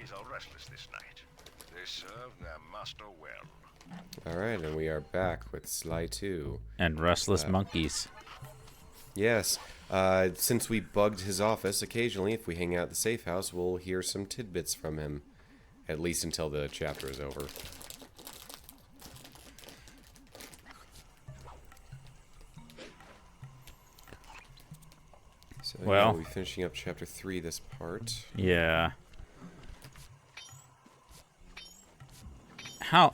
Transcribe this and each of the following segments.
monkeys are restless this night. They serve their master well. Alright, and we are back with Sly 2. And restless monkeys. Yes, since we bugged his office, occasionally if we hang out at the safe house, we'll hear some tidbits from him. At least until the chapter is over. So, well, we'll be finishing up chapter 3 this part. Yeah. How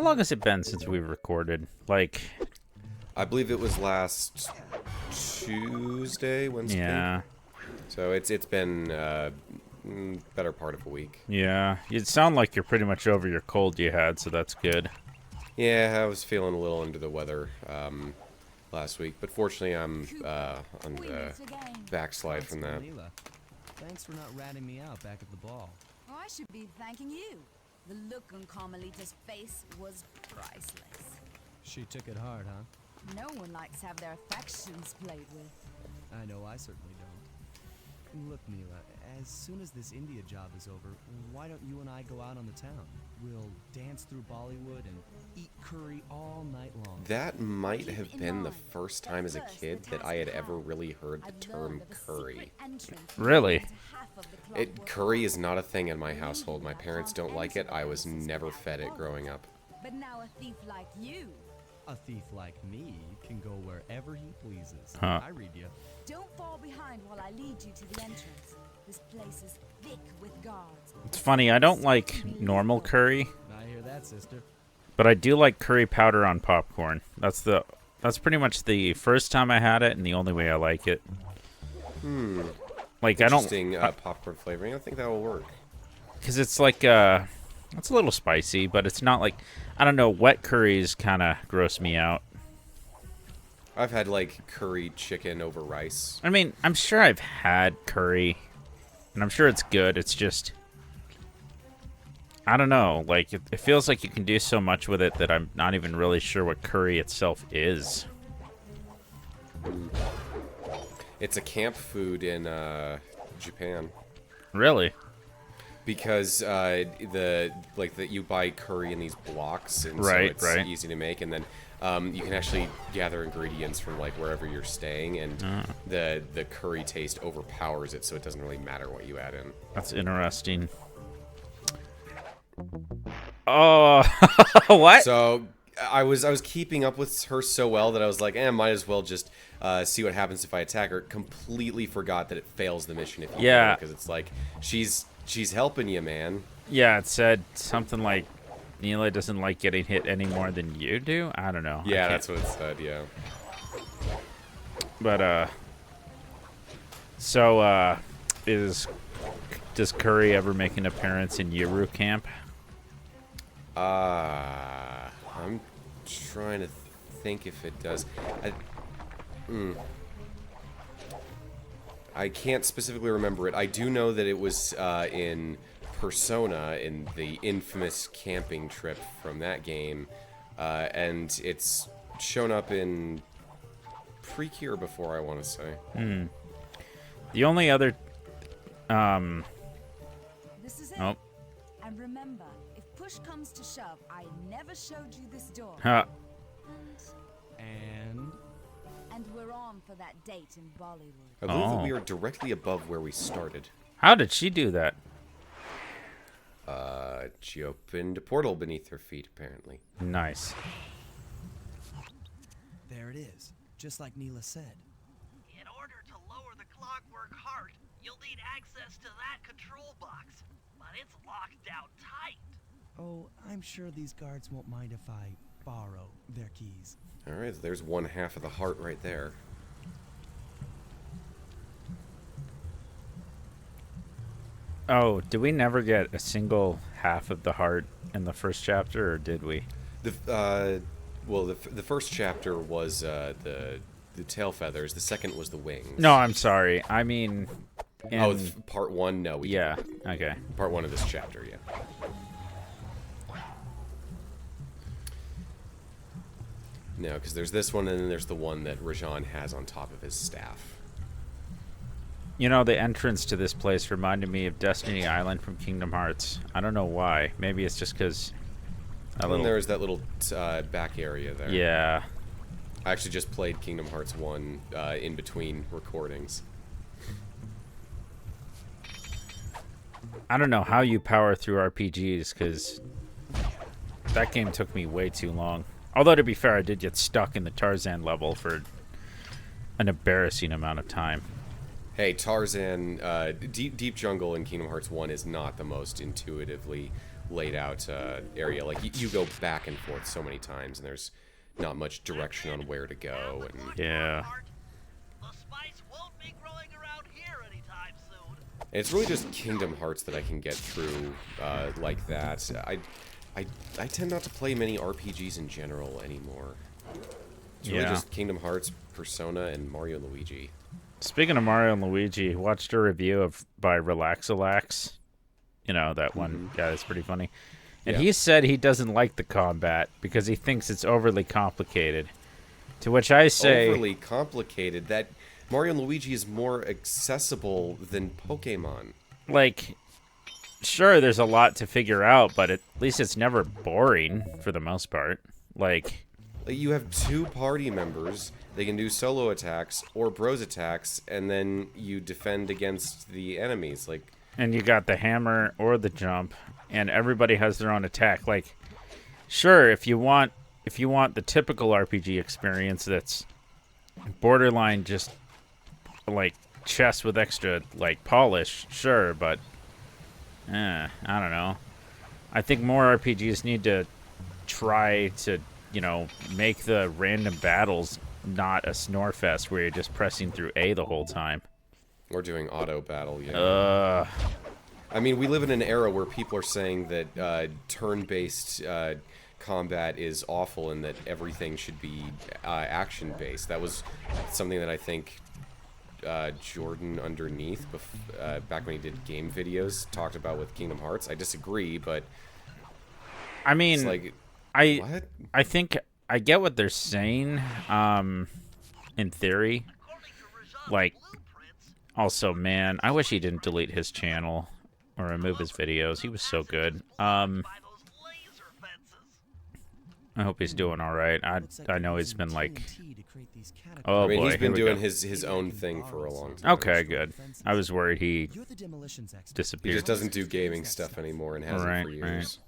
long has it been since we've recorded? Like, I believe it was last Tuesday, Wednesday. yeah. So it's been better part of a week. Yeah. You sound like you're pretty much over your cold you had, so that's good. Yeah, I was feeling a little under the weather last week, but fortunately I'm on the backslide from that. Neyla, thanks for not ratting me out back at the ball. Oh, I should be thanking you. The look on Carmelita's face was priceless. She took it hard, huh? No one likes to have their affections played with. I know I certainly don't. Look, Neyla, as soon as this India job is over, why don't you and I go out on the town? We'll dance through Bollywood and eat curry all night long. That might have been the first time as a kid that I had ever really heard the term curry. Really? Curry is not a thing in my household. My parents don't like it. I was never fed it growing up. But now a thief like you. A thief like me can go wherever he pleases. Huh. I read you. Don't fall behind while I lead you to the entrance. This place is thick with guards. It's funny, I don't like normal curry, I hear that, sister. but I do like curry powder on popcorn. That's pretty much the first time I had it and the only way I like it. Like, I don't... Interesting popcorn flavoring. I think that will work. Because it's like, it's a little spicy, but it's not like... I don't know, wet curries kind of gross me out. I've had, like, curried chicken over rice. I mean, I'm sure I've had curry, and I'm sure it's good. It's just... I don't know. Like, it feels like you can do so much with it that I'm not even really sure what curry itself is. It's a camp food in Japan. Really? Because you buy curry in these blocks, and Right, so it's right. easy to make, and then you can actually gather ingredients from like wherever you're staying, and the curry taste overpowers it, so it doesn't really matter what you add in. That's interesting. Oh, what? So I was keeping up with her so well that I was like, might as well just see what happens if I attack her. Completely forgot that it fails the mission if you Yeah. because it's like she's helping you, man. Yeah, it said something like, Neyla doesn't like getting hit any more than you do? I don't know. Yeah, that's what it said, yeah. But, so, does Curry ever make an appearance in Yuru camp? I'm trying to think if it does. I can't specifically remember it. I do know that it was in Persona, in the infamous camping trip from that game, and it's shown up in Precure before, I want to say. The only other, This is it. oh, And remember, if push comes to shove, I never showed you this door. huh. And we're on for that date in Bollywood. I believe that Oh. we are directly above where we started. How did she do that? She opened a portal beneath her feet, apparently. Nice. There it is, just like Neyla said. In order to lower the clockwork heart, you'll need access to that control box. But it's locked down tight. Oh, I'm sure these guards won't mind if I borrow their keys. Alright, so there's one half of the heart right there. Oh, did we never get a single half of the heart in the first chapter, or did we? The first chapter was the tail feathers. The second was the wings. No, I'm sorry. I mean, Part 1? No, we yeah. didn't. Okay. Part 1 of this chapter, yeah. No, because there's this one, and then there's the one that Rajan has on top of his staff. You know, the entrance to this place reminded me of Destiny Island from Kingdom Hearts. I don't know why. Maybe it's just because... And there's that little back area there. Yeah. I actually just played Kingdom Hearts 1 in between recordings. I don't know how you power through RPGs, because that game took me way too long. Although, to be fair, I did get stuck in the Tarzan level for an embarrassing amount of time. Hey, Tarzan, Deep Jungle in Kingdom Hearts 1 is not the most intuitively laid out area. Like, you go back and forth so many times, and there's not much direction on where to go. And Yeah. The spice won't be growing around here anytime soon. it's really just Kingdom Hearts that I can get through like that. I tend not to play many RPGs in general anymore. It's really just Kingdom Hearts, Persona, and Mario and Luigi. Speaking of Mario and Luigi, watched a review by Relaxalax. You know, that one guy that's pretty funny. And he said he doesn't like the combat because he thinks it's overly complicated. To which I say... Overly complicated? That Mario and Luigi is more accessible than Pokemon. Like, sure, there's a lot to figure out, but at least it's never boring for the most part. Like... You have 2 party members. They can do solo attacks or bros attacks, and then you defend against the enemies. Like, and you got the hammer or the jump, and everybody has their own attack. Like, sure, if you want the typical RPG experience that's borderline just like chess with extra like polish, sure, but I don't know. I think more RPGs need to try to, you know, make the random battles not a snore fest where you're just pressing through A the whole time. or doing auto battle, yeah. I mean, we live in an era where people are saying that turn-based combat is awful and that everything should be action-based. That was something that I think Jordan Underneath, back when he did game videos, talked about with Kingdom Hearts. I disagree, but... I mean, it's like, I think I get what they're saying, in theory. Like, also, man, I wish he didn't delete his channel or remove his videos. He was so good. I hope he's doing all right. I know he's been like, oh I mean, boy, he's been here we doing go. his own thing for a long time. Okay, good. I was worried he He disappeared. just doesn't do gaming stuff anymore and hasn't for years. Right.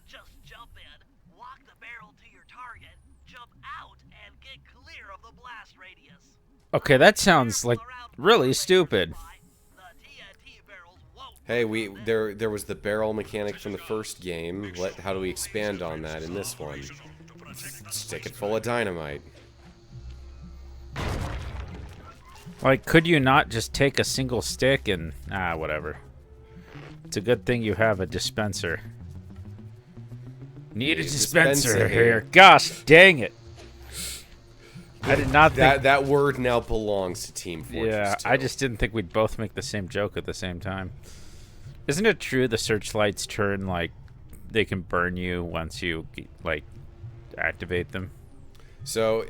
Just jump in, walk the barrel to your target, jump out, and get clear of the blast radius. Okay, that sounds like really stupid. Hey, there was the barrel mechanic from the first game. How do we expand on that in this one? Stick it full of dynamite. Like, could you not just take a single stick and... whatever. It's a good thing you have a dispenser. Need a dispenser here. Gosh, dang it. I did not think... That word now belongs to Team Fortress 2. Yeah, I just didn't think we'd both make the same joke at the same time. Isn't it true the searchlights turn, like, they can burn you once you, like, activate them? So,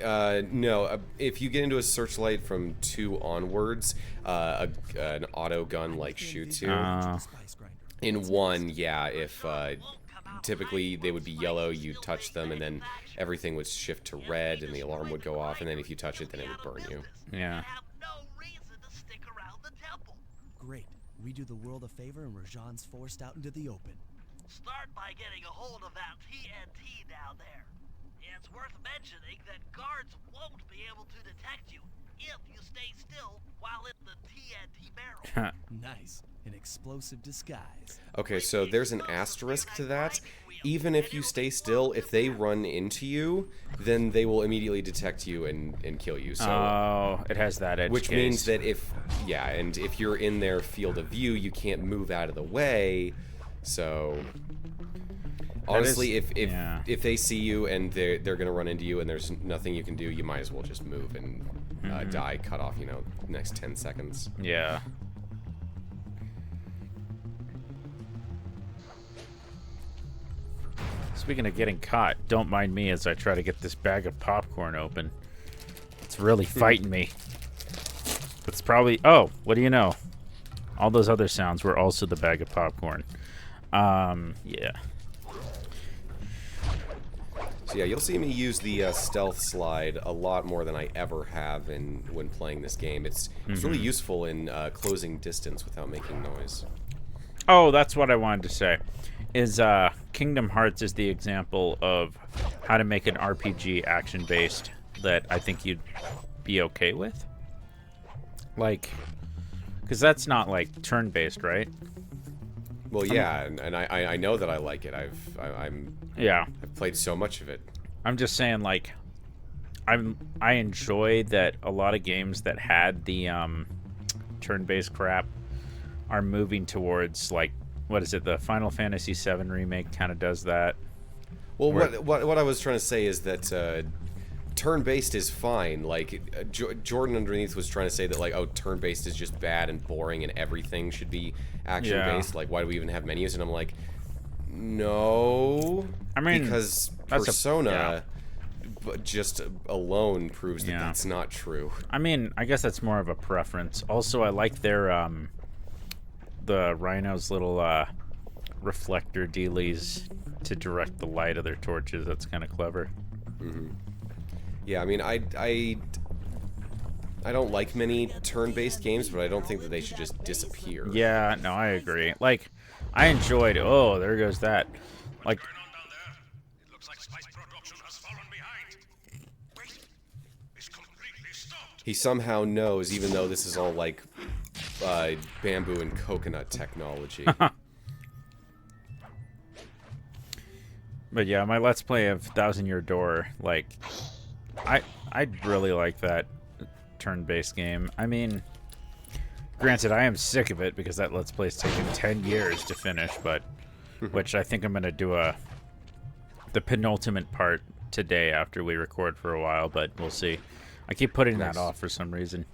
no, if you get into a searchlight from 2 onwards, an auto gun, like, shoots you. In 1, yeah, if typically they would be yellow, you touch them, and then everything would shift to red, and the alarm would go off, and then if you touch it, then it would burn you. Yeah. Great. We do the world a favor and Rajan's forced out into the open. Start by getting a hold of that TNT down there. It's worth mentioning that guards won't be able to detect you if you stay still while in the TNT barrel. Nice. An explosive disguise. Okay, so there's an asterisk to that. Even if you stay still, if they run into you, then they will immediately detect you and kill you. So, it has that edge which case. means that if you're in their field of view, you can't move out of the way. So, honestly, if they see you and they're gonna run into you and there's nothing you can do, you might as well just move and die, cut off, next 10 seconds. Yeah. Speaking of getting caught, don't mind me as I try to get this bag of popcorn open. It's really fighting me. It's probably... Oh, what do you know? All those other sounds were also the bag of popcorn. Yeah. So yeah, you'll see me use the stealth slide a lot more than I ever have when playing this game. It's really useful in closing distance without making noise. Oh, that's what I wanted to say. Is Kingdom Hearts is the example of how to make an RPG action-based that I think you'd be okay with. Like, because that's not like turn-based, right? Well, yeah, and I know that I like it. I've played so much of it. I'm just saying, like, I enjoy that a lot of games that had the turn-based crap are moving towards, like, what is it? The Final Fantasy VII remake kind of does that. Well, what I was trying to say is that turn-based is fine. Like, Jordan underneath was trying to say that, like, oh, turn-based is just bad and boring and everything should be action-based. Yeah. Like, why do we even have menus? And I'm like, no. I mean, because Persona just alone proves that that's not true. I mean, I guess that's more of a preference. Also, I like their, the Rhino's little, reflector dealies to direct the light of their torches. That's kind of clever. Yeah, I mean, I don't like many turn-based games, but I don't think that they should just disappear. Yeah, no, I agree. Like, I enjoyed... Oh, there goes that. Like... It looks like spice production has fallen behind. Wait, it's completely stopped. He somehow knows, even though this is all, like, bamboo and coconut technology. But yeah, my Let's Play of Thousand Year Door, like... I'd really like that turn-based game. I mean, granted, I am sick of it because that Let's Play's taken 10 years to finish, but which I think I'm gonna do the penultimate part today after we record for a while, but we'll see. I keep putting that off for some reason.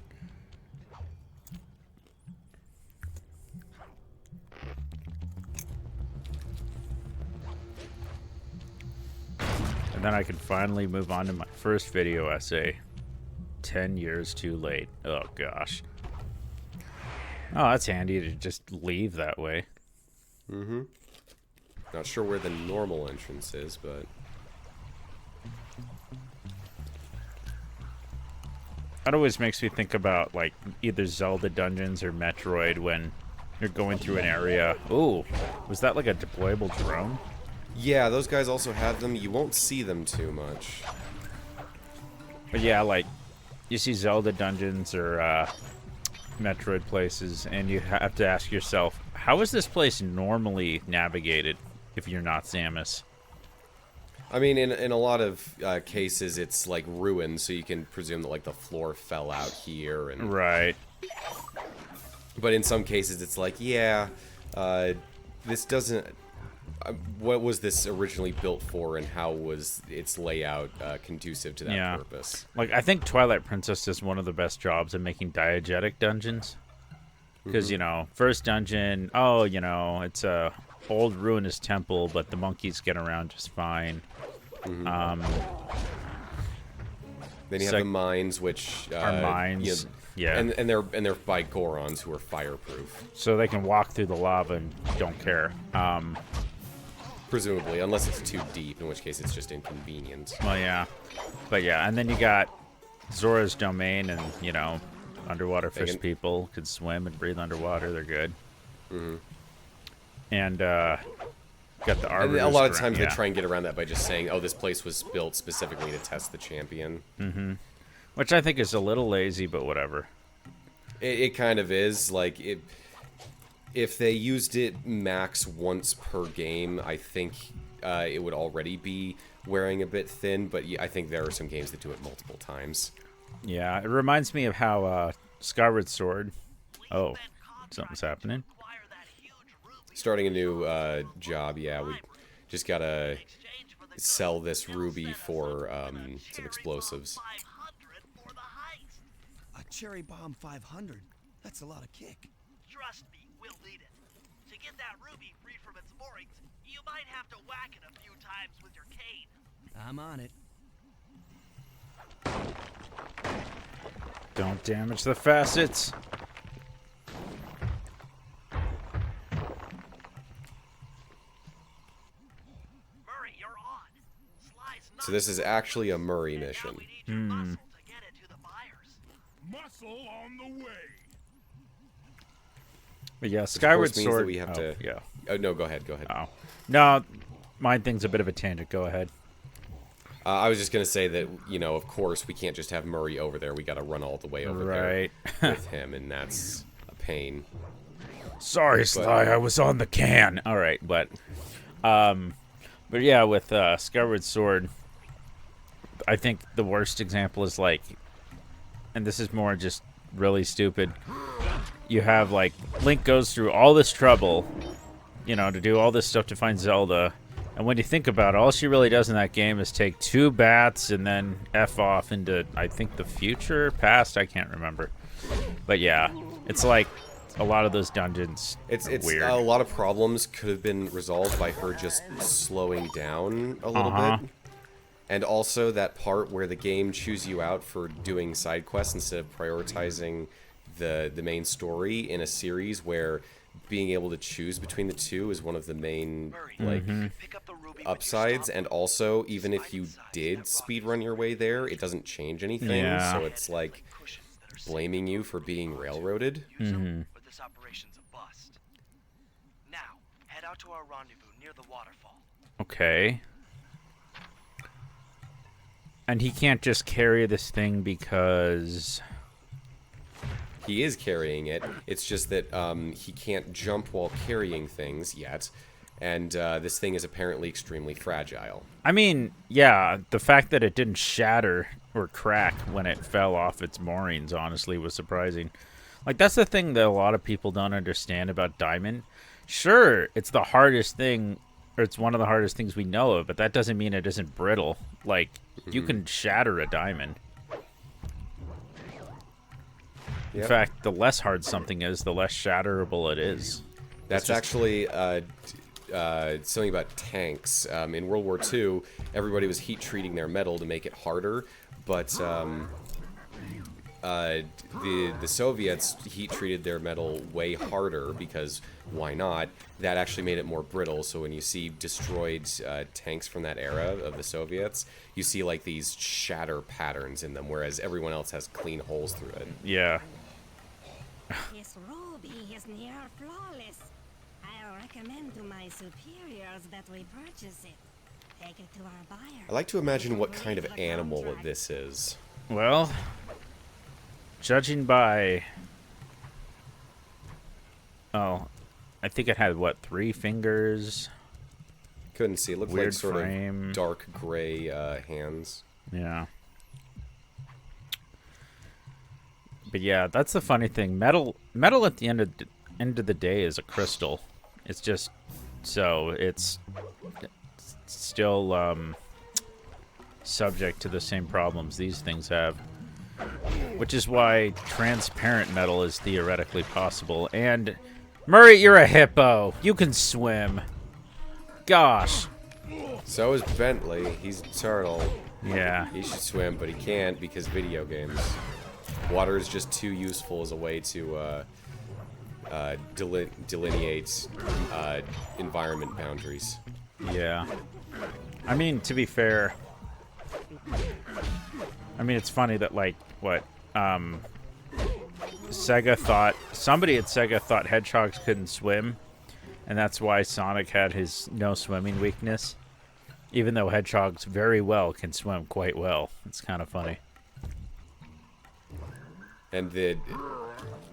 And then I can finally move on to my first video essay. 10 years too late. Oh, gosh. Oh, that's handy to just leave that way. Not sure where the normal entrance is, but... That always makes me think about, like, either Zelda dungeons or Metroid when you're going through an area. Ooh, was that like a deployable drone? Yeah, those guys also have them. You won't see them too much. But yeah, like, you see Zelda dungeons or Metroid places, and you have to ask yourself, how is this place normally navigated if you're not Samus? I mean, in a lot of cases, it's, like, ruined, so you can presume that, like, the floor fell out here. And Right. But in some cases, it's like, yeah, this doesn't... what was this originally built for, and how was its layout conducive to that purpose? Like, I think Twilight Princess does one of the best jobs of making diegetic dungeons. Because, you know, first dungeon, oh, you know, it's a old ruinous temple, but the monkeys get around just fine. Then you have the mines, which are mines. And they're by Gorons, who are fireproof. So they can walk through the lava and don't care. Presumably, unless it's too deep, in which case it's just inconvenient. Well, yeah. But yeah, and then you got Zora's Domain, and, you know, underwater fish people can swim and breathe underwater. They're good. And got the arbiters. And a lot of times they try and get around that by just saying, oh, this place was built specifically to test the champion. Which I think is a little lazy, but whatever. It kind of is. Like, if they used it max once per game, I think it would already be wearing a bit thin, but I think there are some games that do it multiple times. Yeah, it reminds me of how Skyward Sword... Oh, something's happening. Starting a new job, yeah, we just gotta sell this ruby for some explosives. A cherry bomb 500? That's a lot of kick. Trust me, we'll need it. To get that ruby free from its moorings, you might have to whack it a few times with your cane. I'm on it. Don't damage the facets. Murray, you're on. Sly's not So this is actually a Murray and now mission. we need your muscle to get it to the buyers. Muscle on the way. But yeah, Which, of Skyward course, means that Sword. we have to. Yeah. Oh, no, go ahead. Go ahead. Oh. No, my thing's a bit of a tangent. Go ahead. I was just gonna say that, you know, of course we can't just have Murray over there. We got to run all the way over Right. there with him, and that's a pain. Sorry, Sly, I was on the can. All right, but yeah, with Skyward Sword, I think the worst example is like, and this is more just really stupid. You have like Link goes through all this trouble, you know, to do all this stuff to find Zelda, and when you think about it, all she really does in that game is take 2 bats and then F off into, I think, the future, past, I can't remember. But yeah, it's like a lot of those dungeons. It's weird. A lot of problems could have been resolved by her just slowing down a little bit. And also that part where the game chews you out for doing side quests instead of prioritizing the main story in a series where being able to choose between the two is one of the main like Pick up the ruby when you upsides. stop. And also, even if you did speedrun your way there, it doesn't change anything. Yeah. So it's like Cushions that are blaming you for being railroaded. use them, or this operation's a bust. Now, head out to our rendezvous near the waterfall. Okay. And he can't just carry this thing because... He is carrying it. It's just that he can't jump while carrying things yet. And this thing is apparently extremely fragile. I mean, yeah, the fact that it didn't shatter or crack when it fell off its moorings, honestly, was surprising. Like, that's the thing that a lot of people don't understand about Diamond. Sure, it's the hardest thing, or it's one of the hardest things we know of, but that doesn't mean it isn't brittle. Like, you can shatter a diamond. In Yep. fact, the less hard something is, the less shatterable it is. That's actually something about tanks. In World War II, everybody was heat treating their metal to make it harder, but the Soviets heat treated their metal way harder because why not? That actually made it more brittle. So when you see destroyed tanks from that era of the Soviets, you see like these shatter patterns in them, whereas everyone else has clean holes through it. Yeah. This ruby is near flawless. I'll recommend to my superiors that we purchase it. Take it to our buyer. I like to imagine what kind of animal this is. Well, judging by... Oh, I think it had, what, 3 fingers? Couldn't see. It looked Weird like sort frame. of dark gray hands. Yeah. But yeah, that's the funny thing. Metal at the end of the day is a crystal. It's just so it's still subject to the same problems these things have, which is why transparent metal is theoretically possible. And Murray, you're a hippo. You can swim. Gosh. So is Bentley. He's a turtle. Yeah. He should swim, but he can't because video games. Water is just too useful as a way to delineate environment boundaries. Yeah. I mean, to be fair, I mean, it's funny that, like, what, somebody at Sega thought hedgehogs couldn't swim, and that's why Sonic had his no swimming weakness, even though hedgehogs very well can swim quite well. It's kind of funny. And the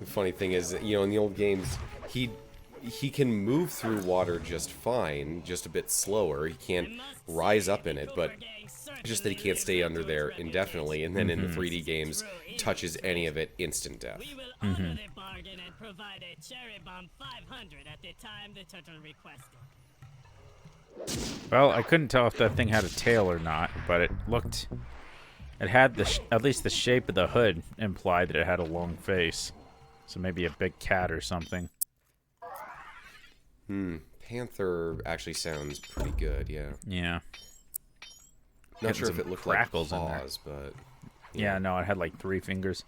funny thing is, you know, in the old games, he can move through water just fine, just a bit slower. He can't rise up in it, but just that he can't stay under there indefinitely. And then in the 3D games, touches any of it, instant death. We will honor the bargain and provide a cherry bomb 500 at the time the turtle requested. Well, I couldn't tell if that thing had a tail or not, but it had at least the shape of the hood implied that it had a long face. So maybe a big cat or something. Panther actually sounds pretty good, yeah. Yeah. Not Getting sure if some it looked like crackles in there. paws, but... Yeah, no, it had like 3 fingers.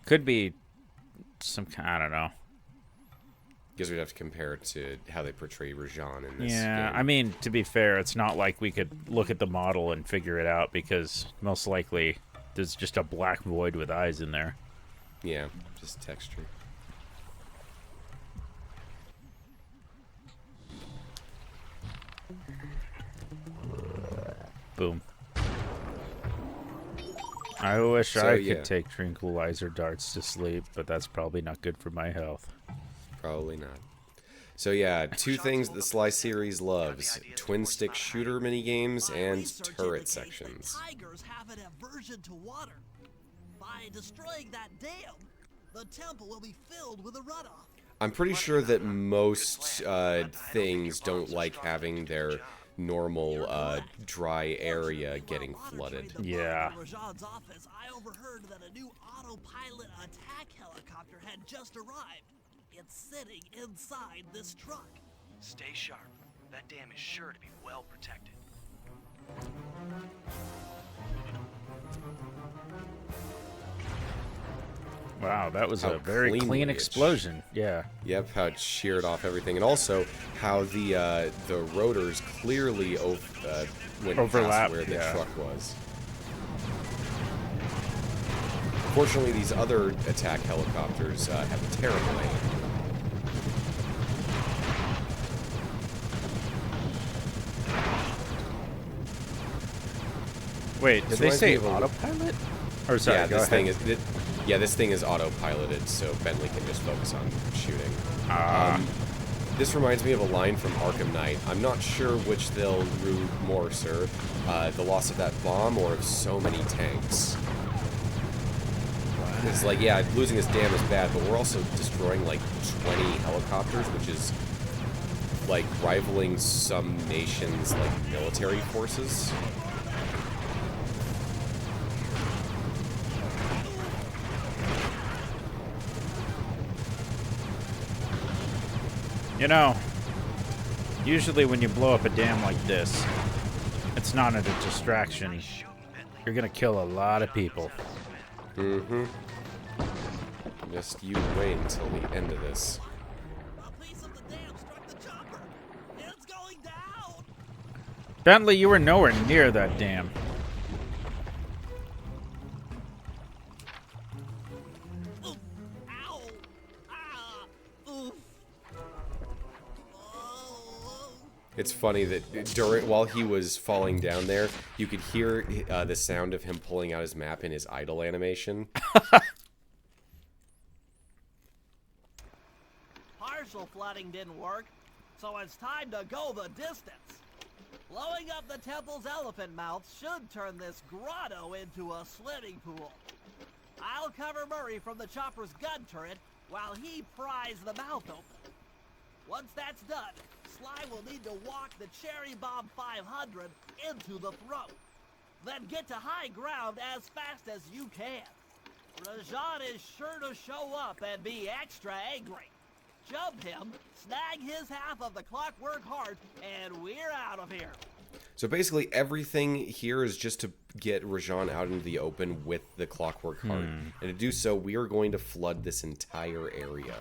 Could be some kind. I don't know. Guess we'd have to compare it to how they portray Rajan in this Yeah, game. I mean, to be fair, it's not like we could look at the model and figure it out because most likely there's just a black void with eyes in there. Yeah, just texture. Boom. I wish So, I yeah. could take tranquilizer darts to sleep, but that's probably not good for my health. Probably not. So yeah, two things the Sly series loves: twin-stick shooter minigames My and research turret indicates that sections. Tigers have an aversion to water. By destroying that dam, the temple will be filled with a runoff. I'm pretty sure that most things don't like having their normal dry area getting flooded. Yeah. In Rajan's office, I overheard that a new autopilot attack helicopter had just arrived. It's sitting inside this truck. Stay sharp. That dam is sure to be well protected. Wow, that was How a very cleanly clean it's- explosion. Yeah. Yep, how it sheared off everything, and also how the rotors clearly went Overlap, past where the yeah. truck was. Fortunately, these other attack helicopters have terrible aim. Wait, did This they reminds say me of a- autopilot? Or sorry, Yeah, go this ahead. thing is this thing is autopiloted, so Bentley can just focus on shooting. This reminds me of a line from Arkham Knight. I'm not sure which they'll rue more, sir. The loss of that bomb or of so many tanks. It's like, yeah, losing this dam is bad, but we're also destroying like 20 helicopters, which is like rivaling some nations' like military forces. You know, usually when you blow up a dam like this, it's not a distraction. You're gonna kill a lot of people. Mm-hmm. Just you wait until the end of this. A piece of the dam struck the chopper. It's going down. Bentley, you were nowhere near that dam. Oof. Ow. Ah. Oof. Oh. It's funny that while he was falling down there, you could hear the sound of him pulling out his map in his idle animation. Partial flooding didn't work, so it's time to go the distance. Blowing up the temple's elephant mouth should turn this grotto into a swimming pool. I'll cover Murray from the chopper's gun turret while he pries the mouth open. Once that's done, Sly will need to walk the Cherry Bomb 500 into the throat. Then get to high ground as fast as you can. Rajan is sure to show up and be extra angry. Jump him, snag his half of the clockwork heart, and we're out of here. So basically, everything here is just to get Rajan out into the open with the clockwork heart. And to do so, we are going to flood this entire area.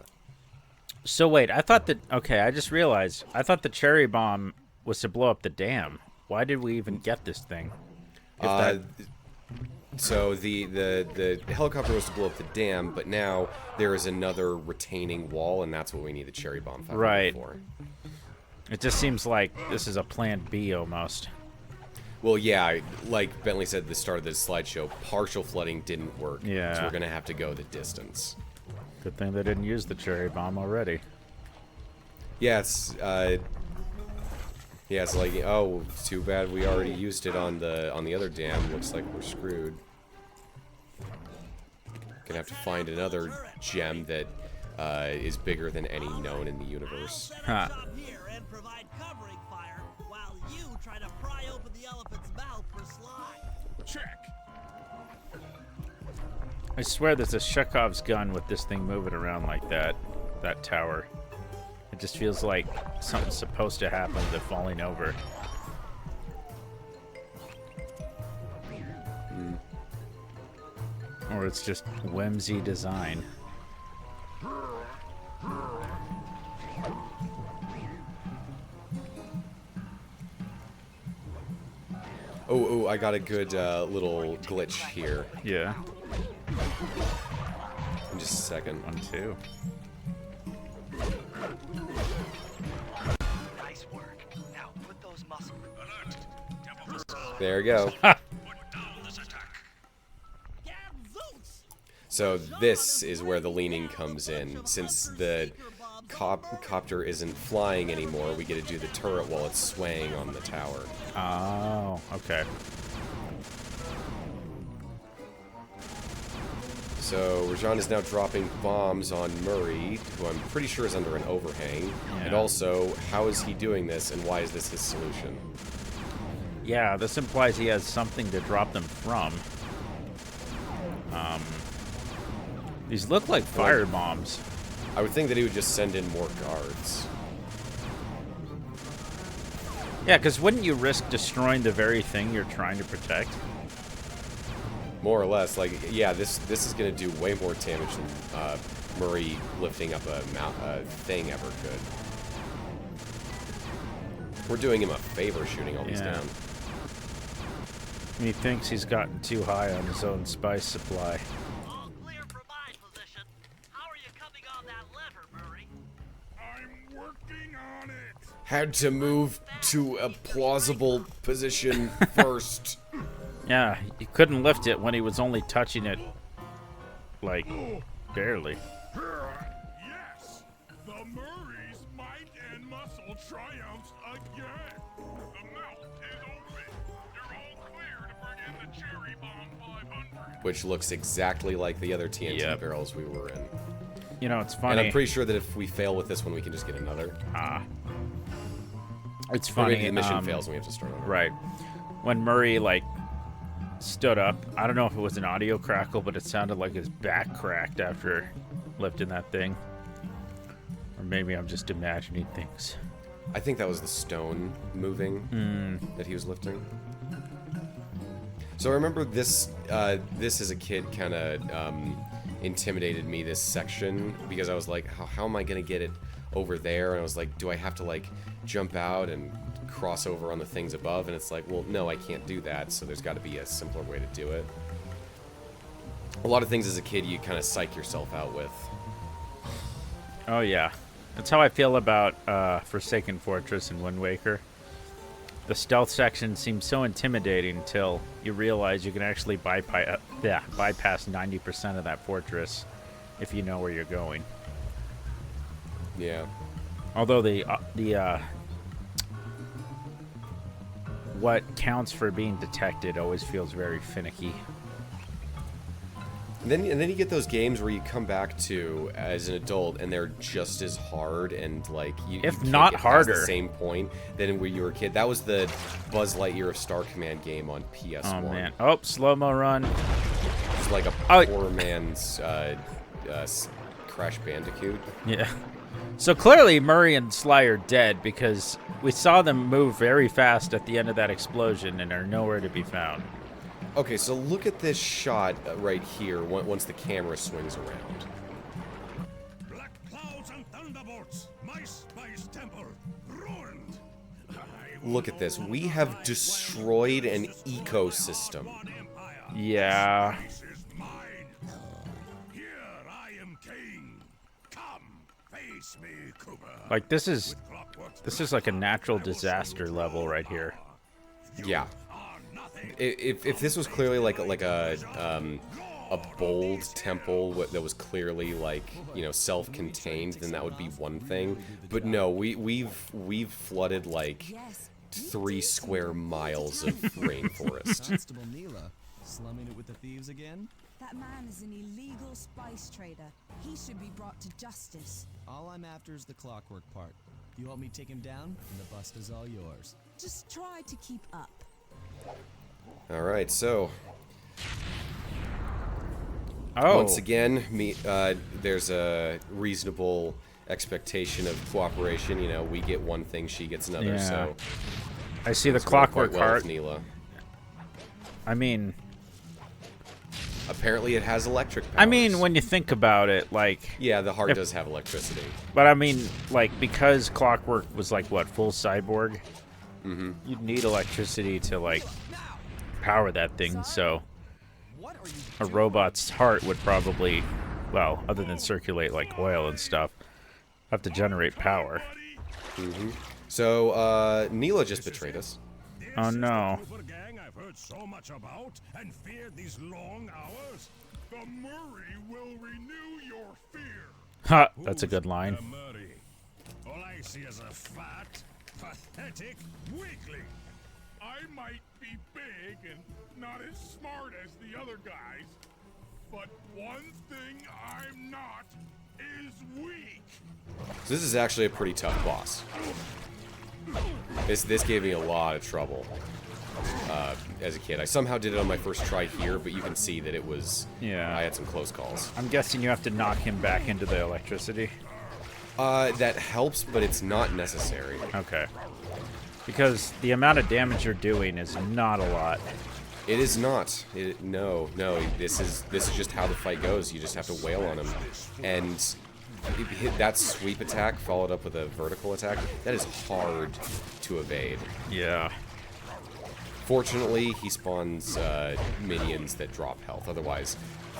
So wait, I thought that... Okay, I just realized. I thought the cherry bomb was to blow up the dam. Why did we even get this thing? So the helicopter was to blow up the dam, but now there is another retaining wall, and that's what we need the cherry bomb 500 Right. for. It just seems like this is a plan B almost. Well, yeah, like Bentley said at the start of this slideshow, partial flooding didn't work. Yeah. So we're going to have to go the distance. Good thing they didn't use the cherry bomb already. Yeah, it's like, oh, it's too bad we already used it on the other dam. Looks like we're screwed. Gonna have to find another gem that is bigger than any known in the universe. I'll set up shop here and provide covering fire while you try to pry open the elephant's mouth for Sly. Check. I swear there's a Chekhov's gun with this thing moving around like that tower. It just feels like something's supposed to happen to falling over. Or it's just whimsy design. Oh, I got a good little glitch here. Yeah. In just a second. 1, 2. Nice work. Now put those muscles. Alert! Temple facade. There we go. Put down this attack. So this is where the leaning comes in. Since the copter isn't flying anymore, we get to do the turret while it's swaying on the tower. Oh, okay. So Rajan is now dropping bombs on Murray, who I'm pretty sure is under an overhang. And also, how is he doing this, and why is this his solution? Yeah, this implies he has something to drop them from. These look like fire bombs. I would think that he would just send in more guards. Yeah, because wouldn't you risk destroying the very thing you're trying to protect? More or less, like, yeah, this is going to do way more damage than Murray lifting up a thing ever could. We're doing him a favor shooting all these down. He thinks he's gotten too high on his own spice supply. All clear for my position. How are you coming on that lever, Murray? I'm working on it. Had to move to a plausible position first. Yeah, he couldn't lift it when he was only touching it, like, barely. Yes, the Murray's might and muscle triumphs again. The mouth is open. You're all clear to bring in the cherry bomb 500. Which looks exactly like the other TNT barrels we were in. You know, it's funny. And I'm pretty sure that if we fail with this one, we can just get another. It's Or funny. maybe the mission fails and we have to start over. Right. When Murray, like, stood up, I don't know if it was an audio crackle, but it sounded like his back cracked after lifting that thing. Or maybe I'm just imagining things. I think that was the stone moving that he was lifting. So I remember this as a kid kind of intimidated me, this section, because I was like, how am I going to get it over there? And I was like, do I have to, like, jump out and cross over on the things above? And it's like, well, no, I can't do that, so there's got to be a simpler way to do it. A lot of things as a kid you kind of psych yourself out with. Oh, yeah. That's how I feel about Forsaken Fortress and Wind Waker. The stealth section seems so intimidating until you realize you can actually bypass 90% of that fortress if you know where you're going. Yeah. Although what counts for being detected always feels very finicky. And then you get those games where you come back to as an adult and they're just as hard and like you If can't not get past harder. the same point than when you were a kid. That was the Buzz Lightyear of Star Command game on PS1. Oh man! Oh, slow-mo run. It's like a poor man's Crash Bandicoot. Yeah. So clearly Murray and Sly are dead because we saw them move very fast at the end of that explosion and are nowhere to be found. Okay, so look at this shot right here once the camera swings around. Black clouds and thunderbolts. My spice temple ruined. Look at this. We have destroyed an ecosystem. Yeah. This is mine. Here I am king. Come, face me, Cooper. Like this is like a natural disaster level right here. Yeah. If this was clearly like a bold temple that was clearly like, you know, self-contained, then that would be one thing. But no, we've flooded like 3 square miles of rainforest. Constable Neyla, slumming it with the thieves again? That man is an illegal spice trader. He should be brought to justice. All I'm after is the clockwork part. You help me take him down, and the bust is all yours. Just try to keep up. All right, so Oh. once again, there's a reasonable expectation of cooperation. You know, we get one thing, she gets another. Yeah. So I see the it's going clockwork quite well heart. with Neyla. I mean, Apparently, it has electric powers. I mean, when you think about it, like... Yeah, the heart does have electricity. But I mean, like, because Clockwork was, like, what, full cyborg? Mm-hmm. You'd need electricity to, like, power that thing, so... A robot's heart would probably, well, other than circulate, like, oil and stuff, have to generate power. Mm-hmm. So, Neyla just betrayed us. Oh, no. I've heard so much about and feared these long hours. The Murray will renew your fear. Ha! That's a good line. The Murray? All I see is a fat, pathetic weakling. I might be big and not as smart as the other guys, but one thing I'm not is weak. So this is actually a pretty tough boss. This gave me a lot of trouble as a kid. I somehow did it on my first try here, but you can see that it was... Yeah. I had some close calls. I'm guessing you have to knock him back into the electricity. That helps, but it's not necessary. Okay. Because the amount of damage you're doing is not a lot. It is not. No. This is just how the fight goes. You just have to wail on him, and that sweep attack followed up with a vertical attack. That is hard to evade. Yeah. Fortunately, he spawns minions that drop health. Otherwise,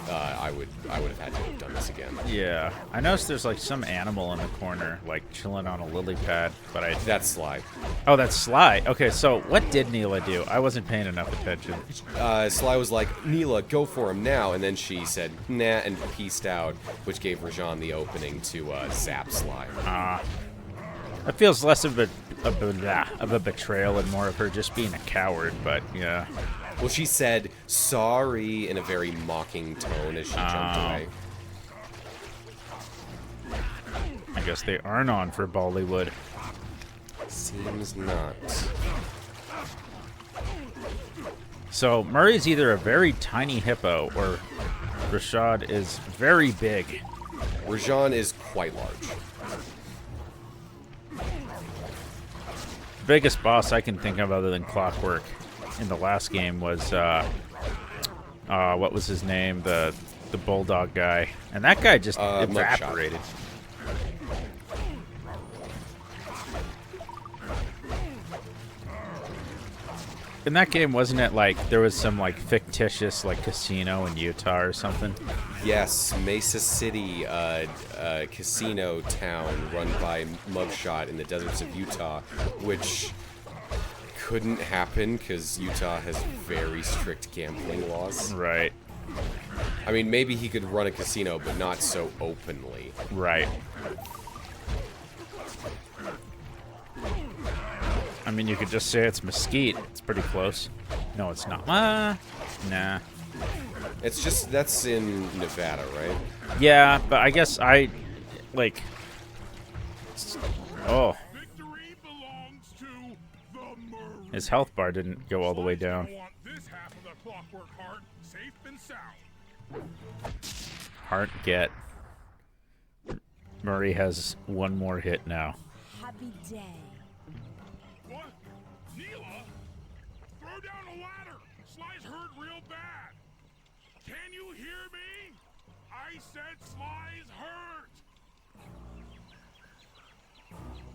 I would have had to have done this again. Yeah. I noticed there's like some animal in the corner, like chilling on a lily pad, but That's Sly. Oh, that's Sly. Okay, so what did Neyla do? I wasn't paying enough attention. Sly was like, Neyla, go for him now, and then she said, nah, and peaced out, which gave Rajan the opening to zap Sly. It feels less of a betrayal and more of her just being a coward, but yeah. Well, she said sorry in a very mocking tone as she jumped away. I guess they aren't on for Bollywood. Seems not. So Murray's either a very tiny hippo or Rashad is very big. Rajan is quite large. The biggest boss I can think of other than Clockwork in the last game was what was his name? The bulldog guy. And that guy just evaporated. In that game, wasn't it like there was some like fictitious like casino in Utah or something? Yes, Mesa City, casino town run by Mugshot in the deserts of Utah, which couldn't happen because Utah has very strict gambling laws. Right. I mean, maybe he could run a casino, but not so openly. Right. I mean, you could just say it's Mesquite. It's pretty close. No, it's not. Nah. It's just, that's in Nevada, right? Yeah, but I guess I, like... Oh. Victory belongs to the Murray. His health bar didn't go all the way down. I want this half of the Clockwork Heart safe and sound. Heart get. Murray has one more hit now. Happy day. What? Neyla? Throw down a ladder. Sly's hurt real bad. Can you hear me? I said Sly's hurt.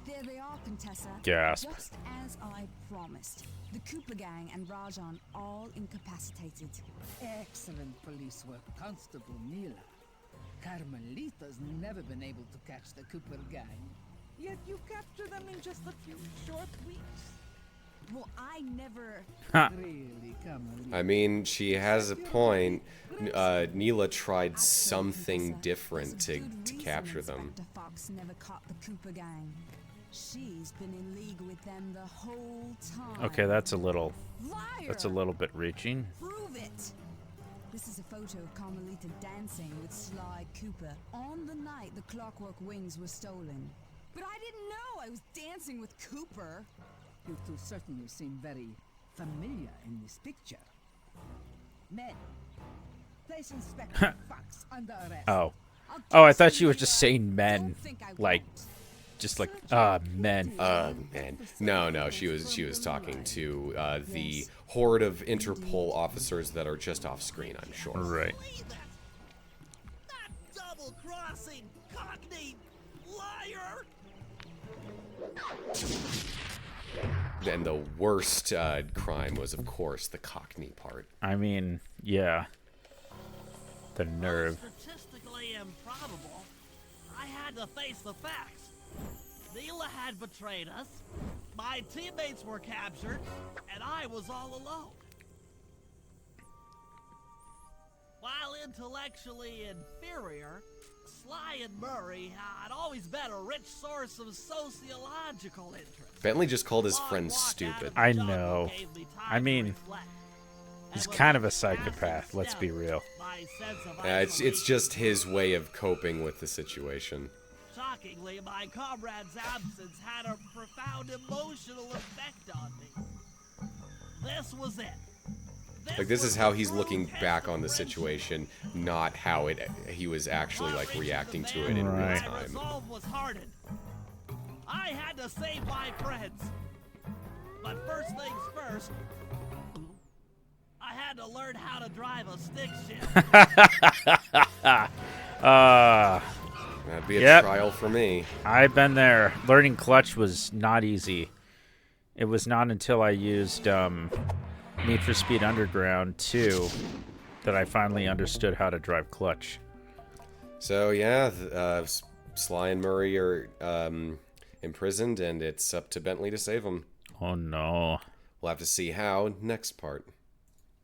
There they are, Contessa. Gasp. Just as I promised. The Cooper gang and Rajan all incapacitated. Excellent police work, Constable Neyla. Carmelita's never been able to catch the Cooper gang. Yet you captured them in just a few short weeks. Well, I never... Really, Carmelita? I mean, she has a point. Neyla tried something different to capture them. Inspector Fox never caught the Cooper gang. She's been in league with them the whole time. Okay, that's a little... Liar! That's a little bit reaching. Prove it! This is a photo of Carmelita dancing with Sly Cooper on the night the Clockwork Wings were stolen. But I didn't know I was dancing with Cooper. You two certainly seem very familiar in this picture. Men, place Inspector Fox under arrest. Oh. Oh, I thought she was just saying men. Like, just like, men. Man. No, she was talking to the horde of Interpol officers that are just off screen, I'm sure. Right. That double-crossing cockney liar! And the worst crime was, of course, the Cockney part. I mean, yeah. The nerve. Statistically improbable. I had to face the facts. Neyla had betrayed us, my teammates were captured, and I was all alone. While intellectually inferior, Sly and Murray had always been a rich source of sociological interest. Bentley just called his friend stupid. I know. I mean, he's kind of a psychopath, let's be real. It's just his way of coping with the situation. Shockingly, my comrade's absence had a profound emotional effect on me. This was it. Like, this is how he's looking back on the situation, not how he was actually, like, reacting to it in real Right. time. My resolve was hardened. I had to save my friends. But first things first, I had to learn how to drive a stick shift. That'd be a trial for me. I've been there. Learning clutch was not easy. It was not until I used Need for Speed Underground 2 that I finally understood how to drive clutch. So, yeah, Sly and Murray are imprisoned, and it's up to Bentley to save them. Oh, no. We'll have to see how next part.